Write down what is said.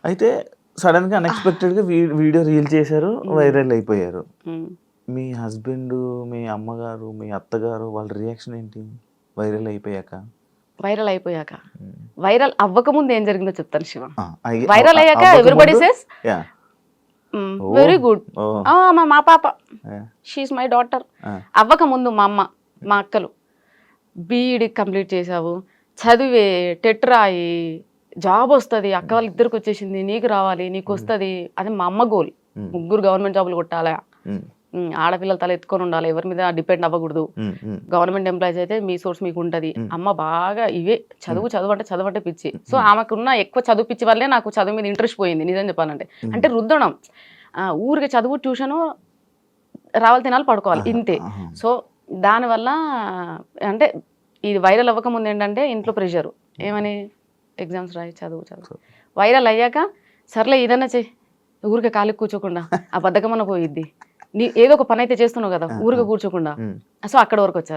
అయితే సడన్ గా అన్ఎక్స్పెక్టెడ్ గా వీడియో రీల్ చేశారు, వైరల్ అయిపోయారు. మీ హస్బెండ్, మీ అమ్మగారు, మీ అత్తగారు వాళ్ళ రియాక్షన్ ఏంటి వైరల్ అయిపోయాక? వైరల్ అవ్వకముందు ఏం జరిగిందో చెప్తాను శివ. ఆ, అయ్యి- వైరల్ అయ్యాక అవ్వక ఎవ్రీబడి ముందు? Says yeah. వెరీ గుడ్, ఓ. మా పాప, యా. She my daughter. ఆ. అవ్వక ముందు మా అమ్మ, మా అక్కలు బీఈడి కంప్లీట్ చేసావు, చదివే, టెట్ రాయి, జాబ్ వస్తుంది, అక్క వాళ్ళ ఇద్దరికి వచ్చేసింది, నీకు రావాలి, నీకు వస్తుంది, అది మా అమ్మ గోల్. ముగ్గురు గవర్నమెంట్ జాబులు కొట్టాలా, ఆడపిల్లల తల ఎత్తుకొని ఉండాలి, ఎవరి మీద డిపెండ్ అవ్వకూడదు, గవర్నమెంట్ ఎంప్లాయీస్ అయితే మీ సోర్స్ మీకు ఉంటుంది. అమ్మ బాగా ఇవే చదువు అంటే పిచ్చి. సో ఆమెకున్న ఎక్కువ చదువు పిచ్చి వల్లే నాకు చదువు మీద ఇంట్రెస్ట్ పోయింది నిజం చెప్పాలంటే. అంటే రుద్దడం, ఊరికి చదువు, ట్యూషను, రావాలి తినాలి పడుకోవాలి ఇంతే. సో దానివల్ల అంటే ఇది వైరల్ అవ్వకముందు ఏంటంటే ఇంట్లో ప్రెషరు, ఏమని ఎగ్జామ్స్ రాయి, చదువు. వైరల్ అయ్యాక సర్లే ఏదన్నా చెయ్యి, ఊరికే ఖాళీ కూర్చోకుండా, ఆ బద్ధకమన్న పోయిద్ది, నీ ఏదో ఒక పని అయితే చేస్తున్నావు కదా ఊరికే కూర్చోకుండా. సో అక్కడ వరకు వచ్చారు.